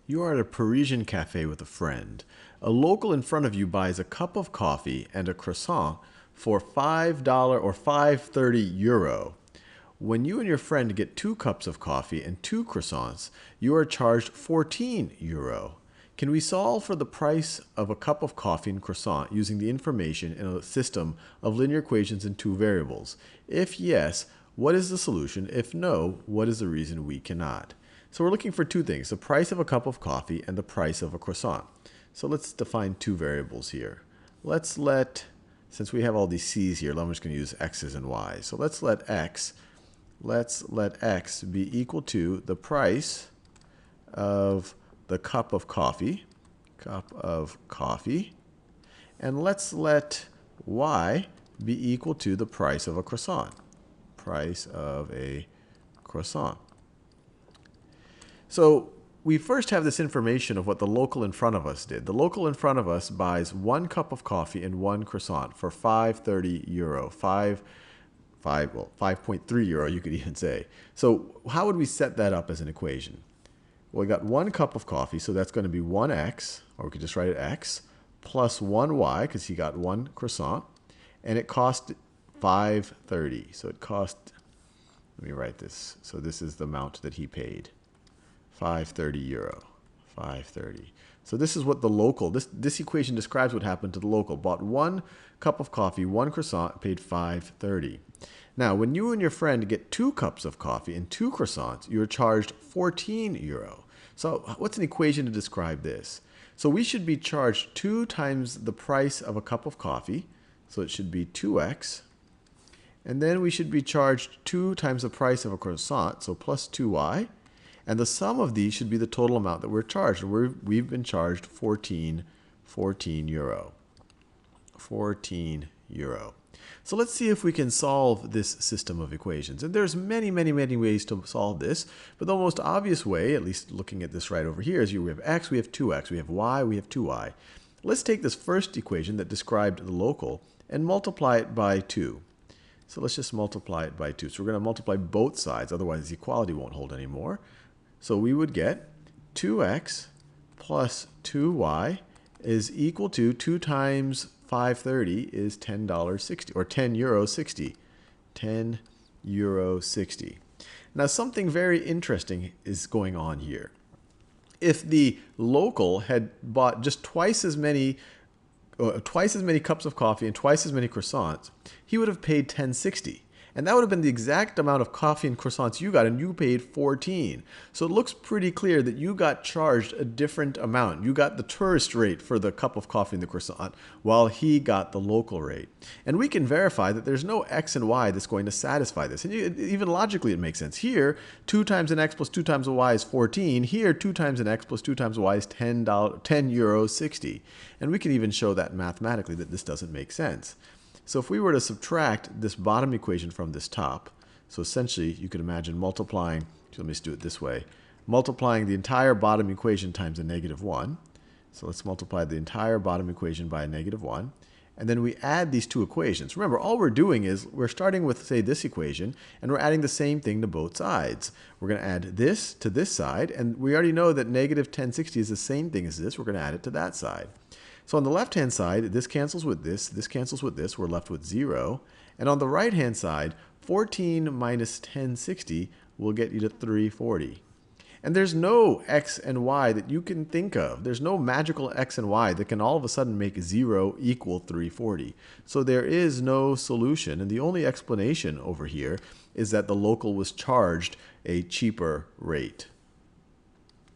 You are at a Parisian cafe with a friend. A local in front of you buys a cup of coffee and a croissant for $5 or 5.30 euro. When you and your friend get 2 cups of coffee and 2 croissants, you are charged 14 euro. Can we solve for the price of a cup of coffee and croissant using the information in a system of linear equations in 2 variables? If yes, what is the solution? If no, what is the reason we cannot? So we're looking for 2 things, the price of a cup of coffee and the price of a croissant. So let's define 2 variables here. Since we have all these c's here, I'm just going to use x's and y's. So let's let x be equal to the price of the cup of coffee, and let's let y be equal to the price of a croissant, So we first have this information of what the local in front of us did. The local in front of us buys 1 cup of coffee and 1 croissant for 5.30 euro, 5.3 euro, you could even say. So how would we set that up as an equation? Well, we got 1 cup of coffee, so that's going to be 1x, or we could just write it x, plus 1y, because he got 1 croissant, and it cost 5.30. So it cost, let me write this. So this is the amount that he paid. 5.30 euro. 5.30. So this is what the local, this equation describes what happened to the local. Bought 1 cup of coffee, 1 croissant, paid 5.30. Now, when you and your friend get 2 cups of coffee and 2 croissants, you're charged 14 euro. So what's an equation to describe this? So we should be charged 2 times the price of a cup of coffee. So it should be 2x. And then we should be charged 2 times the price of a croissant, so plus 2y. And the sum of these should be the total amount that we're charged. We've been charged 14 euro. 14 euro. So let's see if we can solve this system of equations. And there's many ways to solve this. But the most obvious way, at least looking at this right over here, is we have x, we have 2x, we have y, we have 2y. Let's take this first equation that described the local and multiply it by 2. So let's just multiply it by 2. So we're going to multiply both sides, otherwise the equality won't hold anymore. So we would get 2x plus 2y is equal to 2 times 5.30 is $10.60, or 10 euro 60. 10 euro 60. Now something very interesting is going on here. If the local had bought just twice as many cups of coffee and twice as many croissants, he would have paid 10.60. And that would have been the exact amount of coffee and croissants you got, and you paid 14. So it looks pretty clear that you got charged a different amount. You got the tourist rate for the cup of coffee and the croissant, while he got the local rate. And we can verify that there's no x and y that's going to satisfy this. And even logically it makes sense. Here, 2 times an x plus 2 times a y is 14. Here, 2 times an x plus 2 times a y is 10 euro 60. And we can even show that mathematically that this doesn't make sense. So if we were to subtract this bottom equation from this top, so essentially you could imagine multiplying, so let me just do it this way, multiplying the entire bottom equation times a -1. So let's multiply the entire bottom equation by a -1. And then we add these 2 equations. Remember, all we're doing is we're starting with, say, this equation, and we're adding the same thing to both sides. We're going to add this to this side, and we already know that -1060 is the same thing as this. We're going to add it to that side. So on the left-hand side, this cancels with this cancels with this, we're left with 0. And on the right-hand side, 14 minus 1060 will get you to 340. And there's no x and y that you can think of. There's no magical x and y that can all of a sudden make 0 equal 340. So there is no solution, and the only explanation over here is that the local was charged a cheaper rate.